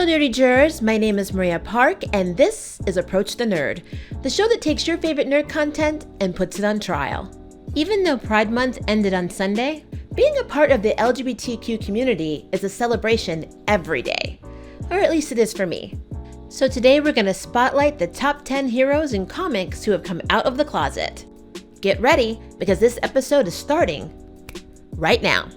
Hello Nerdy Jurors, my name is Maria Park and this is Approach the Nerd, the show that takes your favorite nerd content and puts it on trial. Even though Pride Month ended on Sunday, being a part of the LGBTQ community is a celebration every day, or at least it is for me. So today we're going to spotlight the top 10 heroes in comics who have come out of the closet. Get ready, because this episode is starting right now.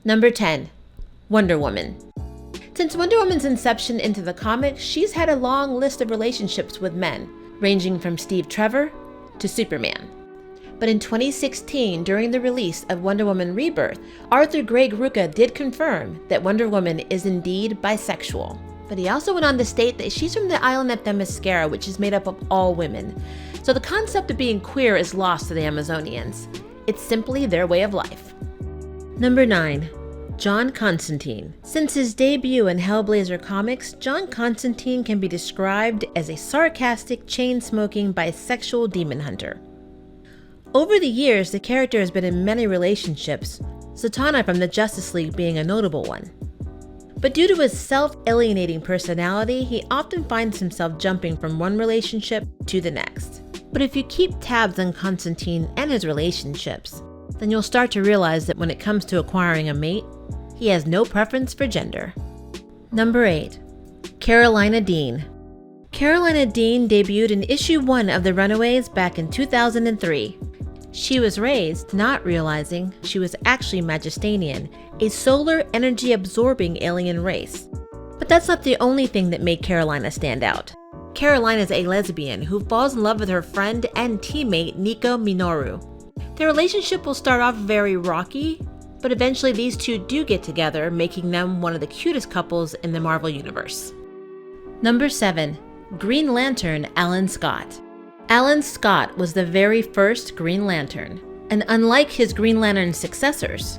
Number 10. Wonder Woman. Since Wonder Woman's inception into the comics, she's had a long list of relationships with men, ranging from Steve Trevor to Superman. But in 2016, during the release of Wonder Woman Rebirth, Arthur Gregg Rucka did confirm that Wonder Woman is indeed bisexual. But he also went on to state that she's from the island of Themyscira, which is made up of all women. So the concept of being queer is lost to the Amazonians. It's simply their way of life. Number 9. John Constantine. Since his debut in Hellblazer comics, John Constantine can be described as a sarcastic, chain-smoking, bisexual demon hunter. Over the years, the character has been in many relationships, Zatanna from the Justice League being a notable one. But due to his self-alienating personality, he often finds himself jumping from one relationship to the next. But if you keep tabs on Constantine and his relationships, then you'll start to realize that when it comes to acquiring a mate, he has no preference for gender. Number 8. Karolina Dean. Karolina Dean debuted in issue 1 of The Runaways back in 2003. She was raised not realizing she was actually Magistanian, a solar energy-absorbing alien race. But that's not the only thing that made Karolina stand out. Karolina is a lesbian who falls in love with her friend and teammate Nico Minoru. Their relationship will start off very rocky, but eventually these two do get together, making them one of the cutest couples in the Marvel Universe. Number 7. Green Lantern Alan Scott. Alan Scott was the very first Green Lantern, and unlike his Green Lantern successors,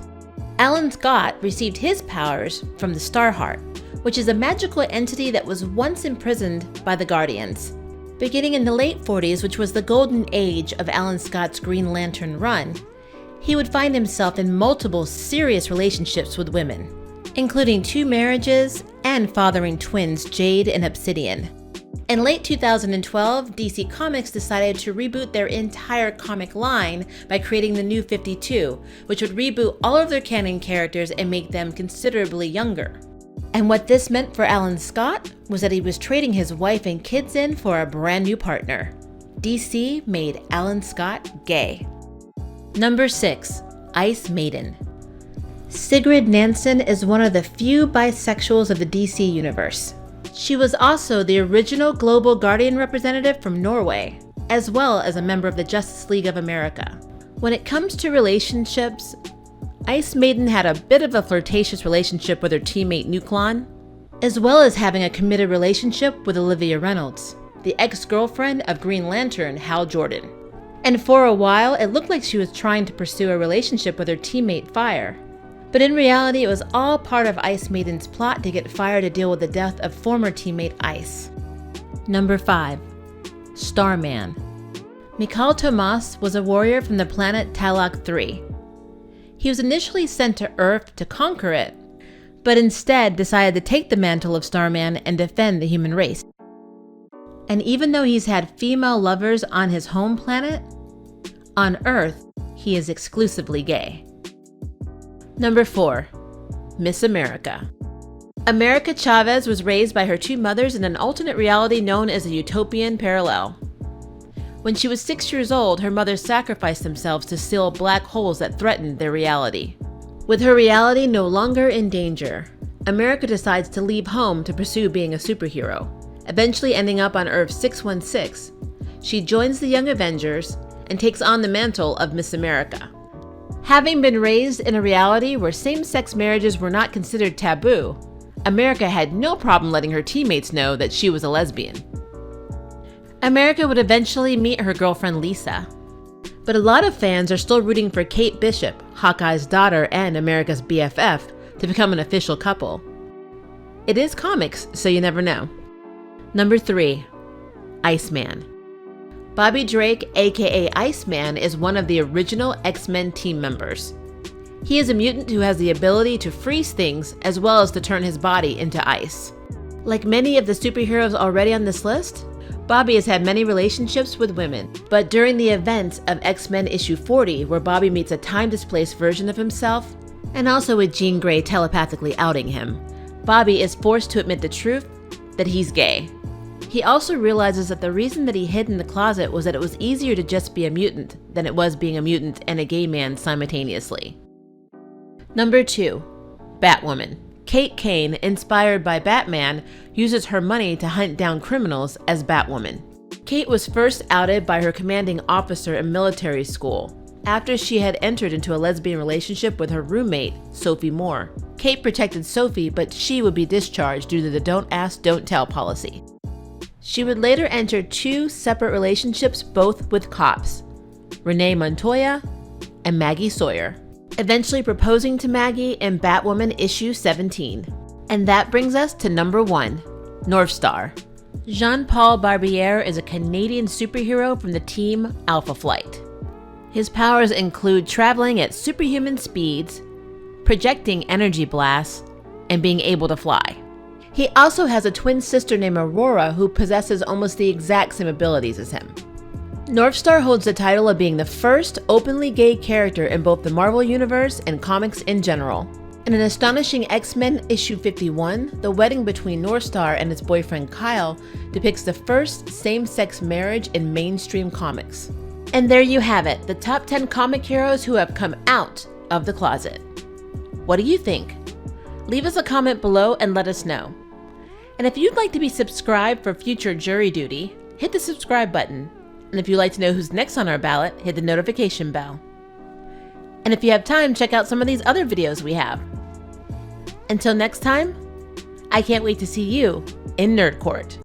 Alan Scott received his powers from the Starheart, which is a magical entity that was once imprisoned by the Guardians. Beginning in the late 40s, which was the golden age of Alan Scott's Green Lantern run, he would find himself in multiple serious relationships with women, including 2 marriages and fathering twins Jade and Obsidian. In late 2012, DC Comics decided to reboot their entire comic line by creating the New 52, which would reboot all of their canon characters and make them considerably younger. And what this meant for Alan Scott was that he was trading his wife and kids in for a brand new partner. DC made Alan Scott gay. Number 6. Ice Maiden. Sigrid Nansen is one of the few bisexuals of the DC universe. She was also the original Global Guardian representative from Norway, as well as a member of the Justice League of America. When it comes to relationships, Ice Maiden had a bit of a flirtatious relationship with her teammate Nuklon, as well as having a committed relationship with Olivia Reynolds, the ex-girlfriend of Green Lantern Hal Jordan. And for a while, it looked like she was trying to pursue a relationship with her teammate Fire. But in reality, it was all part of Ice Maiden's plot to get Fire to deal with the death of former teammate Ice. Number 5. Starman. Mikhail Tomas was a warrior from the planet Talok 3. He was initially sent to Earth to conquer it, but instead decided to take the mantle of Starman and defend the human race. And even though he's had female lovers on his home planet, on Earth, he is exclusively gay. Number 4. Miss America. America Chavez was raised by her 2 mothers in an alternate reality known as a utopian parallel. When she was 6 years old, her mothers sacrificed themselves to seal black holes that threatened their reality. With her reality no longer in danger, America decides to leave home to pursue being a superhero, eventually ending up on Earth 616. She joins the Young Avengers and takes on the mantle of Miss America. Having been raised in a reality where same-sex marriages were not considered taboo, America had no problem letting her teammates know that she was a lesbian. America would eventually meet her girlfriend Lisa. But a lot of fans are still rooting for Kate Bishop, Hawkeye's daughter and America's BFF, to become an official couple. It is comics, so you never know. Number 3, Iceman. Bobby Drake, aka Iceman, is one of the original X-Men team members. He is a mutant who has the ability to freeze things as well as to turn his body into ice. Like many of the superheroes already on this list, Bobby has had many relationships with women, but during the events of X-Men issue 40, where Bobby meets a time-displaced version of himself, and also with Jean Grey telepathically outing him, Bobby is forced to admit the truth that he's gay. He also realizes that the reason that he hid in the closet was that it was easier to just be a mutant than it was being a mutant and a gay man simultaneously. Number 2, Batwoman. Kate Kane, inspired by Batman, uses her money to hunt down criminals as Batwoman. Kate was first outed by her commanding officer in military school after she had entered into a lesbian relationship with her roommate, Sophie Moore. Kate protected Sophie, but she would be discharged due to the don't ask, don't tell policy. She would later enter 2 separate relationships, both with cops, Renee Montoya and Maggie Sawyer, eventually proposing to Maggie in Batwoman issue 17. And that brings us to number 1, North Star. Jean-Paul Barbier is a Canadian superhero from the team Alpha Flight. His powers include traveling at superhuman speeds, projecting energy blasts, and being able to fly. He also has a twin sister named Aurora who possesses almost the exact same abilities as him. North Star holds the title of being the first openly gay character in both the Marvel Universe and comics in general. In an astonishing X-Men issue 51, the wedding between North Star and his boyfriend Kyle depicts the first same-sex marriage in mainstream comics. And there you have it, the top 10 comic heroes who have come out of the closet. What do you think? Leave us a comment below and let us know. And if you'd like to be subscribed for future jury duty, hit the subscribe button. And if you'd like to know who's next on our ballot, hit the notification bell. And if you have time, check out some of these other videos we have. Until next time, I can't wait to see you in Nerd Court.